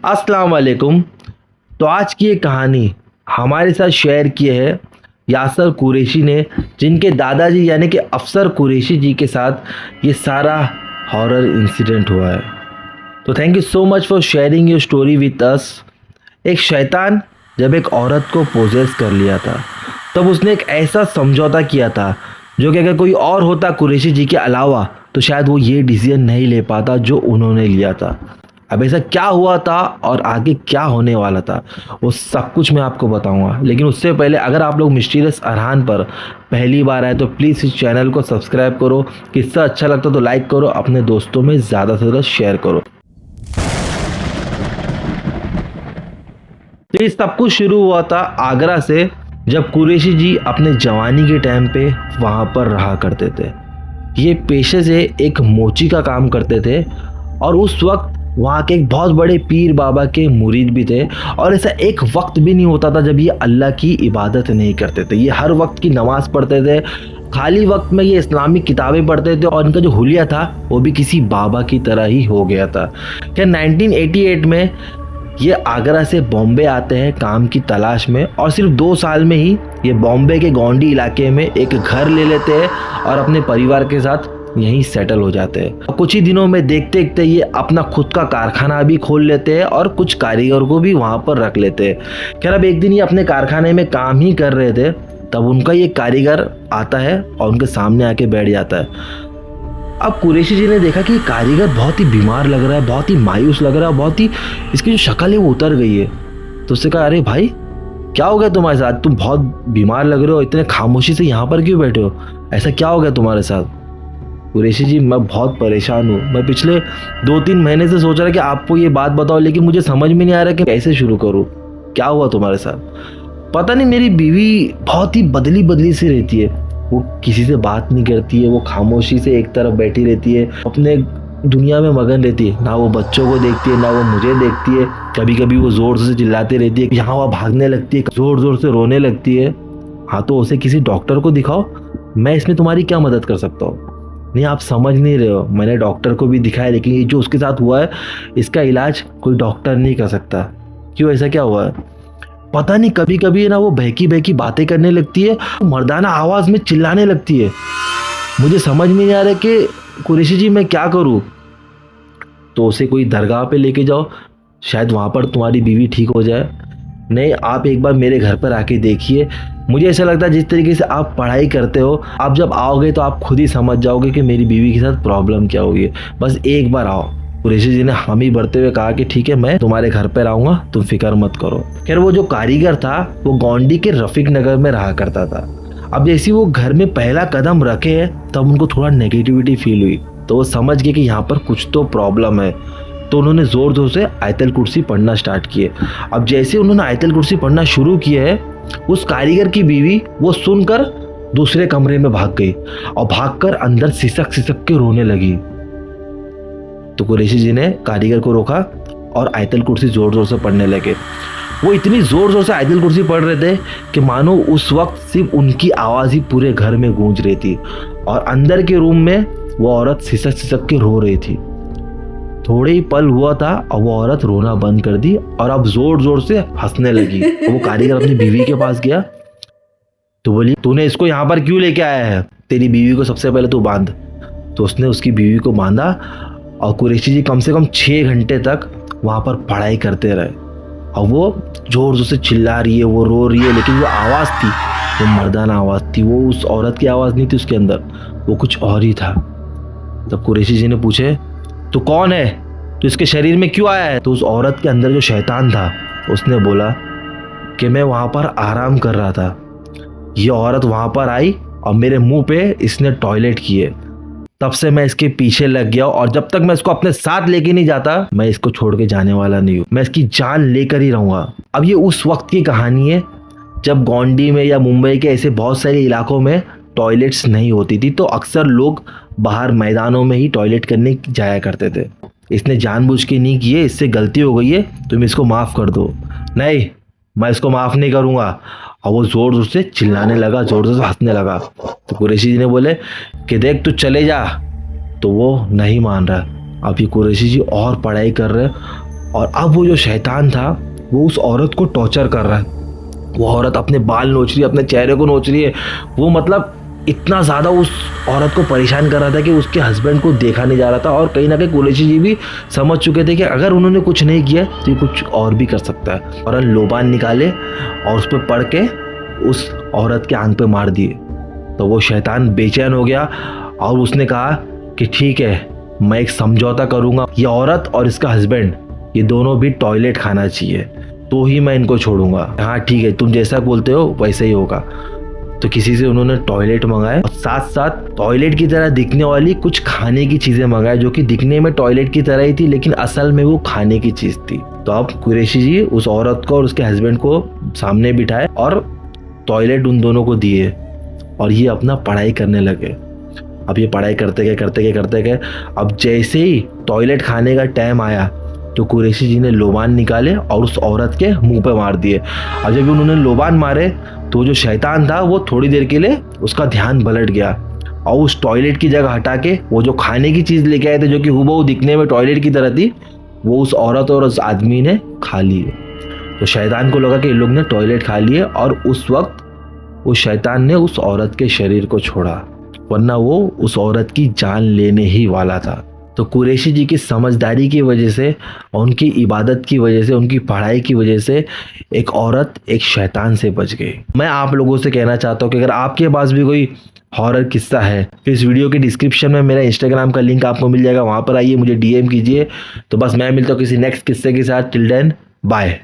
अस्सलाम वालेकुम। तो आज की ये कहानी हमारे साथ शेयर की है यासर कुरैशी ने, जिनके दादाजी यानी कि अफसर कुरैशी जी के साथ ये सारा हॉरर इंसिडेंट हुआ है। तो thank you so much for sharing your story with us. एक शैतान जब एक औरत को पोजेस कर लिया था, तब उसने एक ऐसा समझौता किया था जो कि अगर कोई और होता कुरैशी जी के अलावा तो शायद वो ये डिसीजन नहीं ले पाता जो उन्होंने लिया था। अब ऐसा क्या हुआ था और आगे क्या होने वाला था वो सब कुछ मैं आपको बताऊंगा, लेकिन उससे पहले अगर आप लोग मिस्टीरियस अरहान पर पहली बार आए तो प्लीज़ इस चैनल को सब्सक्राइब करो। किस्सा अच्छा लगता तो लाइक करो, अपने दोस्तों में ज़्यादा से ज़्यादा शेयर करो। तो ये सब कुछ शुरू हुआ था आगरा से, जब कुरैशी जी अपने जवानी के टाइम पे वहाँ पर रहा करते थे। ये पेशे से एक मोची का काम करते थे और उस वक्त वहाँ के एक बहुत बड़े पीर बाबा के मुरीद भी थे। और ऐसा एक वक्त भी नहीं होता था जब ये अल्लाह की इबादत नहीं करते थे। ये हर वक्त की नमाज पढ़ते थे, खाली वक्त में ये इस्लामिक किताबें पढ़ते थे और इनका जो हुलिया था वो भी किसी बाबा की तरह ही हो गया था। क्या 1988 में ये आगरा से बॉम्बे आते हैं काम की तलाश में और सिर्फ 2 साल में ही ये बॉम्बे के गौंडी इलाके में एक घर ले लेते हैं और अपने परिवार के साथ यहीं सेटल हो जाते हैं। और कुछ ही दिनों में देखते देखते ये अपना खुद का कारखाना भी खोल लेते हैं और कुछ कारीगर को भी वहाँ पर रख लेते हैं। खैर अब एक दिन ये अपने कारखाने में काम ही कर रहे थे, तब उनका ये कारीगर आता है और उनके सामने आके बैठ जाता है। अब कुरैशी जी ने देखा कि कारीगर बहुत ही बीमार लग रहा है, बहुत ही मायूस लग रहा है, बहुत ही इसकी जो शक्ल है वो उतर गई है। तो उससे कहा, अरे भाई क्या हो गया तुम्हारे साथ, तुम बहुत बीमार लग रहे हो, इतने खामोशी से यहाँ पर क्यों बैठे हो, ऐसा क्या हो गया तुम्हारे साथ। कुरैशी जी, मैं बहुत परेशान हूँ, मैं पिछले 2-3 महीने से सोच रहा कि आपको ये बात बताओ, लेकिन मुझे समझ में नहीं आ रहा कि कैसे शुरू करूँ, क्या हुआ तुम्हारे साथ। पता नहीं, मेरी बीवी बहुत ही बदली बदली सी रहती है, वो किसी से बात नहीं करती है, वो खामोशी से एक तरफ बैठी रहती है, अपने दुनिया में मगन रहती है, ना वो बच्चों को देखती है ना वो मुझे देखती है। कभी कभी वो जोर से चिल्लाती रहती है, यहाँ वहाँ भागने लगती है, जोर जोर से रोने लगती है। हाँ तो उसे किसी डॉक्टर को दिखाओ, मैं इसमें तुम्हारी क्या मदद कर सकता हूँ। नहीं आप समझ नहीं रहे हो, मैंने डॉक्टर को भी दिखाया, लेकिन ये जो उसके साथ हुआ है इसका इलाज कोई डॉक्टर नहीं कर सकता। क्यों, ऐसा क्या हुआ है। पता नहीं, कभी कभी ना वो बहकी बहकी बातें करने लगती है, मर्दाना आवाज में चिल्लाने लगती है। मुझे समझ में नहीं आ रहा कि कुरैशी जी मैं क्या करूं। तो उसे कोई दरगाह पे लेके जाओ, शायद वहां पर तुम्हारी बीवी ठीक हो जाए। नहीं, आप एक बार मेरे घर पर आके देखिए, मुझे ऐसा लगता है जिस तरीके से आप पढ़ाई करते हो, आप जब आओगे तो आप खुद ही समझ जाओगे कि मेरी बीवी के साथ प्रॉब्लम क्या हुई है, बस एक बार आओ। कुरैशी जी ने हामी भरते हुए कहा कि ठीक है, मैं तुम्हारे घर पर आऊँगा, तुम फिक्र मत करो। खैर वो जो कारीगर था वो गोंडी के रफीक नगर में रहा करता था। अब जैसे वो घर में पहला कदम रखे है तब उनको थोड़ा नेगेटिविटी फील हुई, तो वो समझ गए कि यहाँ पर कुछ तो प्रॉब्लम है। तो उन्होंने ज़ोर ज़ोर से आयतल कुर्सी पढ़ना स्टार्ट किए। अब जैसे उन्होंने आयतल कुर्सी पढ़ना शुरू किया है, उस कारीगर की बीवी वो सुनकर दूसरे कमरे में भाग गई और भागकर अंदर सिसक सिसक के रोने लगी। तो कुरैशी जी ने कारीगर को रोका और आयतल कुर्सी जोर जोर से पढ़ने लगे। वो इतनी जोर जोर से आयतल कुर्सी पढ़ रहे थे कि मानो उस वक्त सिर्फ उनकी आवाज़ ही पूरे घर में गूंज रही थी और अंदर के रूम में वो औरत सिसक सिसक के रो रही थी। थोड़े ही पल हुआ था और वो औरत रोना बंद कर दी और अब जोर जोर से हंसने लगी। वो कारीगर अपनी बीवी के पास गया तो बोली, तूने इसको यहाँ पर क्यों लेके आया है, तेरी बीवी को सबसे पहले तू बांध। तो उसने उसकी बीवी को बांधा और कुरैशी जी कम से कम 6 घंटे तक वहाँ पर पढ़ाई करते रहे। और वो जोर जोर से चिल्ला रही है, वो रो रही है, लेकिन वो आवाज़ थी वो मर्दाना आवाज़ थी, वो उस औरत की आवाज़ नहीं थी उसके अंदर, वो कुछ और ही था। तब कुरैशी जी ने पूछे, तो कौन है, तो इसके शरीर में क्यों आया है। तो उस औरत के अंदर जो शैतान था उसने बोला कि मैं वहाँ पर आराम कर रहा था, ये औरत वहाँ पर आई और मेरे मुंह पे इसने टॉयलेट किए, तब से मैं इसके पीछे लग गया और जब तक मैं इसको अपने साथ लेके नहीं जाता मैं इसको छोड़ के जाने वाला नहीं हूँ, मैं इसकी जान लेकर ही रहूँगा। अब ये उस वक्त की कहानी है जब गोंडी में या मुंबई के ऐसे बहुत सारे इलाकों में टॉयलेट्स नहीं होती थी, तो अक्सर लोग बाहर मैदानों में ही टॉयलेट करने जाया करते थे। इसने जानबूझ के नहीं किए, इससे गलती हो गई है, तुम इसको माफ़ कर दो। नहीं, मैं इसको माफ़ नहीं करूँगा। और वो ज़ोर ज़ोर से चिल्लाने लगा, ज़ोर ज़ोर से हंसने लगा। तो कुरैशी जी ने बोले कि देख तू चले जा, तो वो नहीं मान रहा। अभी कुरैशी जी और पढ़ाई कर रहे और अब वो जो शैतान था वो उस औरत को टॉर्चर कर रहा है। वो औरत अपने बाल नोच रही है, अपने चेहरे को नोच रही है। वो मतलब इतना ज़्यादा उस औरत को परेशान कर रहा था कि उसके हस्बैंड को देखा नहीं जा रहा था। और कहीं ना कहीं कुरैशी जी भी समझ चुके थे कि अगर उन्होंने कुछ नहीं किया तो ये कुछ और भी कर सकता है। और लोबान निकाले और उस पर पड़ के उस औरत के आंख पे मार दिए। तो वो शैतान बेचैन हो गया और उसने कहा कि ठीक है, मैं एक समझौता करूँगा, ये औरत और इसका हस्बैंड ये दोनों भी टॉयलेट खाना चाहिए तो ही मैं इनको छोड़ूंगा। हाँ ठीक है, तुम जैसा बोलते हो वैसे ही होगा। तो किसी से उन्होंने टॉयलेट मंगाए और साथ साथ टॉयलेट की तरह दिखने वाली कुछ खाने की चीजें मंगाए, जो कि दिखने में टॉयलेट की तरह ही थी लेकिन असल में वो खाने की चीज थी। तो अब कुरैशी जी उस औरत को और उसके हस्बैंड को सामने बिठाए और टॉयलेट उन दोनों को दिए और ये अपना पढ़ाई करने लगे। अब ये पढ़ाई करते गए। अब जैसे ही टॉयलेट खाने का टाइम आया तो कुरैशी जी ने लोबान निकाले और उस औरत के मुंह पे मार दिए। और जब उन्होंने लोबान मारे तो जो शैतान था वो थोड़ी देर के लिए उसका ध्यान पलट गया और उस टॉयलेट की जगह हटा के वो जो खाने की चीज़ लेके आए थे, जो कि हुबहू दिखने में टॉयलेट की तरह थी, वो उस औरत और उस आदमी ने खा लिए। तो शैतान को लगा कि इन लोग ने टॉयलेट खा लिए और उस वक्त उस शैतान ने उस औरत के शरीर को छोड़ा, वरना वो उस औरत की जान लेने ही वाला था। तो कुरैशी जी की समझदारी की वजह से, उनकी इबादत की वजह से, उनकी पढ़ाई की वजह से एक औरत एक शैतान से बच गई। मैं आप लोगों से कहना चाहता हूँ कि अगर आपके पास भी कोई हॉरर किस्सा है तो इस वीडियो के डिस्क्रिप्शन में मेरा इंस्टाग्राम का लिंक आपको मिल जाएगा, वहाँ पर आइए, मुझे DM कीजिए। तो बस मैं मिलता हूँ किसी नेक्स्ट किस्से के साथ। Till then bye.